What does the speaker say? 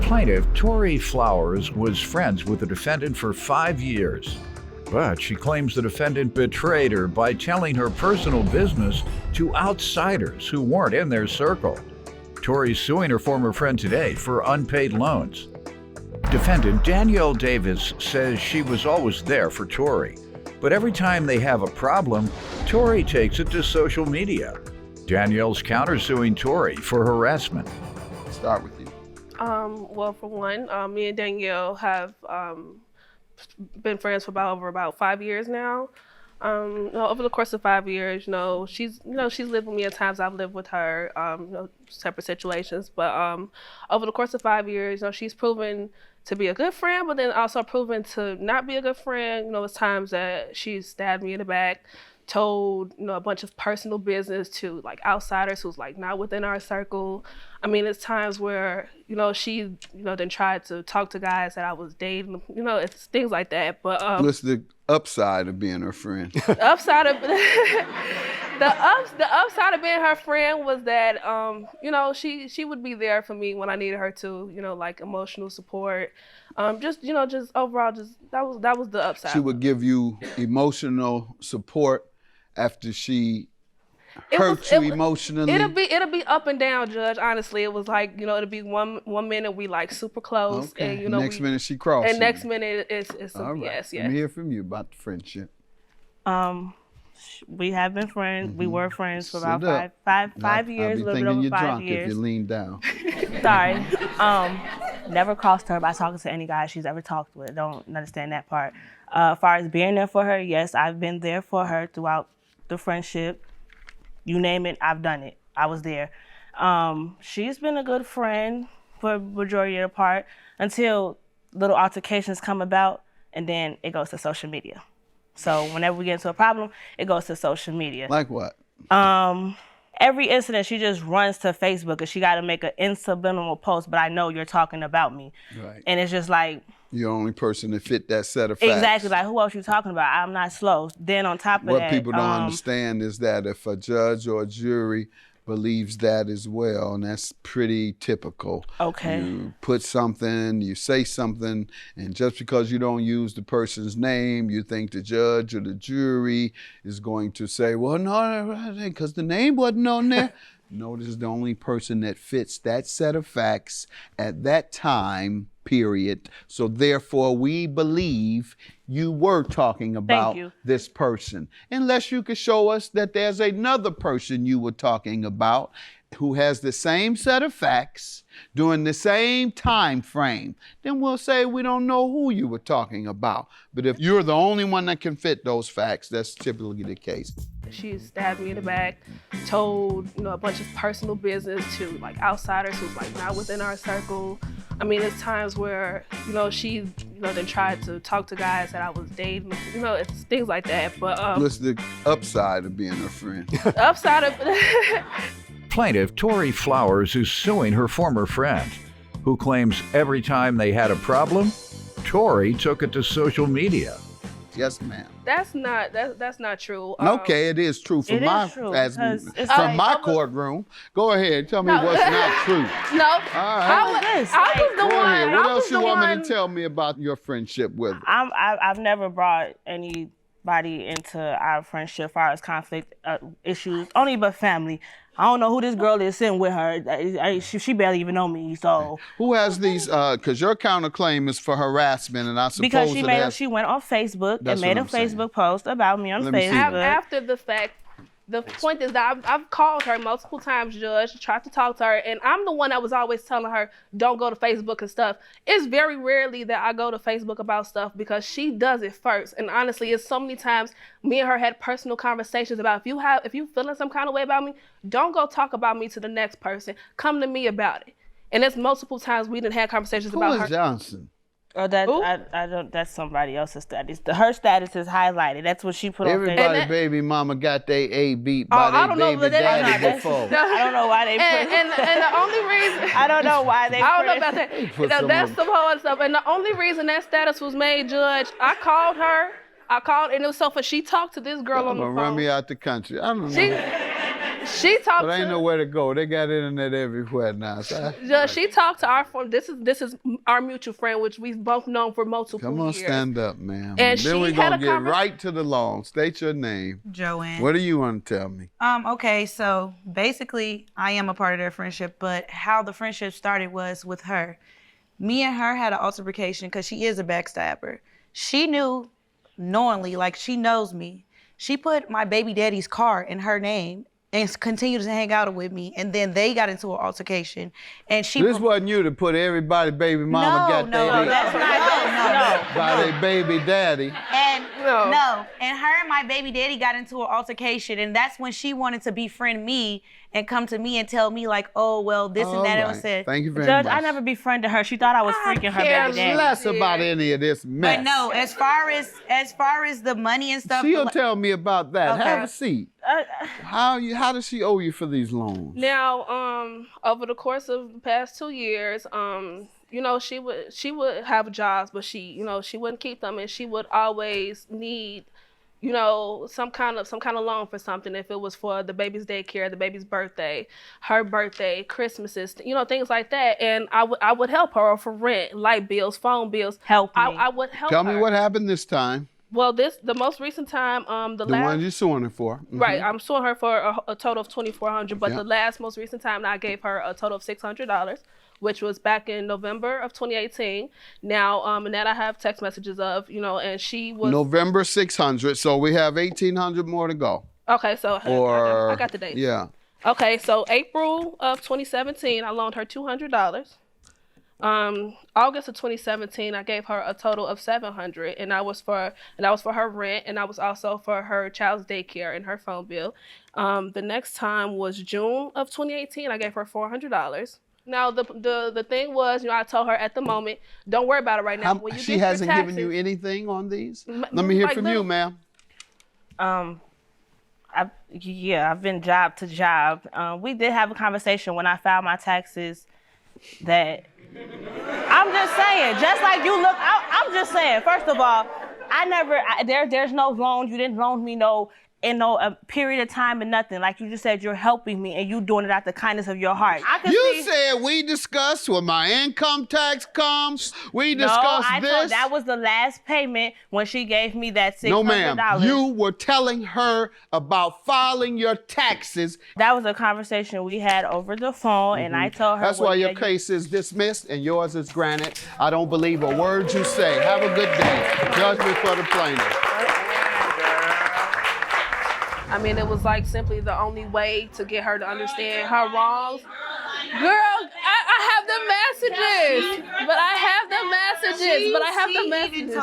Plaintiff Tori Flowers was friends with the defendant for 5 years, but she claims the defendant betrayed her by telling her personal business to outsiders who weren't in their circle. Tori's suing her former friend today for unpaid loans. Defendant Danielle Davis says she was always there for Tori, but every time they have a problem, Tori takes it to social media. Danielle's countersuing Tori for harassment. Start with you. Well, for one, me and Danielle have been friends for about 5 years now. Over the course of 5 years, she's lived with me at times. I've lived with her, separate situations. But over the course of 5 years, she's proven to be a good friend, but then also proven to not be a good friend. It's times that she's stabbed me in the back, told a bunch of personal business to like outsiders who's like not within our circle. I mean, it's times where she then tried to talk to guys that I was dating. It's things like that. But what's the upside of being her friend? The upside of the upside of being her friend was that she would be there for me when I needed her to. Like emotional support. Just overall, that was the upside. She would give you emotional support after she hurt you emotionally. It'll be up and down, Judge. Honestly, it was like it'll be one minute we like super close, okay. And next minute she crossed. And next minute it's all right. Yes. Let me hear from you about the friendship. We have been friends. We were friends for about five years. I'll be thinking you're drunk if you lean down. Sorry. Never crossed her by talking to any guy she's ever talked with. Don't understand that part. As far as being there for her, yes, I've been there for her throughout the friendship. You name it, I've done it. I was there. She's been a good friend for a majority of the part until little altercations come about, and then it goes to social media. So whenever we get into a problem, it goes to social media. Like what? Every incident, she just runs to Facebook and she got to make an subliminal post, but I know you're talking about me. Right. And it's just like... You're the only person that fit that set of facts. Exactly. Like, who else you talking about? I'm not slow. Then on top of that... What people don't understand is that if a judge or a jury believes that as well, and that's pretty typical. Okay. You put something, you say something, and just because you don't use the person's name, you think the judge or the jury is going to say, well, no, because the name wasn't on there. Notice the only person that fits that set of facts at that time, period. So therefore, we believe you were talking about this person. Unless you could show us that there's another person you were talking about who has the same set of facts during the same time frame, then we'll say we don't know who you were talking about. But if you're the only one that can fit those facts, that's typically the case. She stabbed me in the back, told a bunch of personal business to like outsiders who's like not within our circle. I mean, it's times where she then tried to talk to guys that I was dating. It's things like that. But what's the upside of being her friend? The upside of Plaintiff Tori Flowers is suing her former friend, who claims every time they had a problem, Tori took it to social media. Yes, ma'am. That's not true. Okay, it is true from my courtroom. Go ahead, tell me what's not true. No, I was the one. Go ahead. What else you want me to tell me about your friendship with her? I've never brought anybody into our friendship as far as conflict issues, only but family. I don't know who this girl is sitting with her. She barely even know me, so. Who has these, because your counterclaim is for harassment, and I suppose because she went on Facebook and made a Facebook post about me on Facebook. After the fact, the point is that I've called her multiple times, Judge, tried to talk to her, and I'm the one that was always telling her, don't go to Facebook and stuff. It's very rarely that I go to Facebook about stuff because she does it first. And honestly, it's so many times me and her had personal conversations about if you feeling some kind of way about me, don't go talk about me to the next person. Come to me about it. And it's multiple times we didn't have conversations about her. Who is Johnson? Oh, I don't. That's somebody else's status. Her status is highlighted. That's what she put on Facebook. Everybody, baby mama got their A beat by their baby daddy before. I don't know why they put it. And the only reason I don't know why they. I don't know about that. That's some whole stuff. And the only reason that status was made, Judge, I called, and it was so for she talked to this girl on the phone. Run me out the country. I don't know. She talked But ain't to. nowhere to go. They got internet everywhere now. So She talked to our friend. This is our mutual friend, which we've both known for multiple come on, years. stand up, ma'am. And then she we're had gonna a get right to the loan. State your name. Joanne. What do you want to tell me? Okay, so basically I am a part of their friendship, but how the friendship started was with her. Me and her had an altercation because she is a backstabber. She knew knowingly, like she knows me. She put my baby daddy's car in her name and continued to hang out with me. And then they got into an altercation. And she This wasn't you to put everybody baby mama got that's not by their baby daddy. And and her and my baby daddy got into an altercation, and that's when she wanted to befriend me and come to me and tell me like, oh well, this and that. All And said, Thank you very Judge, much. I never befriended her. She thought I was freaking her care baby daddy. Less about any of this mess. but no, as far as the money and stuff. She'll tell me about that. Okay. Have a seat. How does she owe you for these loans? Now, over the course of the past 2 years, you know, she would have jobs, but she wouldn't keep them, and she would always need, you know, some kind of loan for something. If it was for the baby's daycare, the baby's birthday, her birthday, Christmases, you know, things like that. And I would help her for rent, light bills, phone bills. Help me. I would help Tell her. me what happened this time. Well, the most recent time, The one you're suing her for. Mhm. Right, I'm suing her for a total of $2,400, but Yeah. the most recent time I gave her a total of $600, which was back in November of 2018. Now, and that I have text messages of, you know, and she was November 600. So we have 1,800 more to go. okay. So Or I got the date. Yeah. Okay, so April of 2017, I loaned her $200. August of 2017, I gave her a total of $700, and that was for her rent, and that was also for her child's daycare and her phone bill. The next time was June of 2018. I gave her $400. Now the thing was, you know, I told her at the moment, don't worry about it right now. When you She get your hasn't given taxes- you anything on these? Let me hear like from you, little- ma'am. I've been job to job. We did have a conversation when I filed my taxes that I'm just saying, just like you look, I'm just saying, first of all, there's no loan. You didn't loan me in no period of time and nothing. Like you just said, you're helping me and you doing it out the kindness of your heart. I can You see, said we discussed when my income tax comes. We no, discussed I this. told that was the last payment when she gave me that $600. No, ma'am. You were telling her about filing your taxes. That was a conversation we had over the phone, and I told her. That's why your case is dismissed and yours is granted. I don't believe a word you say. Have a good day. Judgment for the plaintiff. I mean, it was like simply the only way to get her to understand her wrongs. Girl, I have the messages. But I have the messages.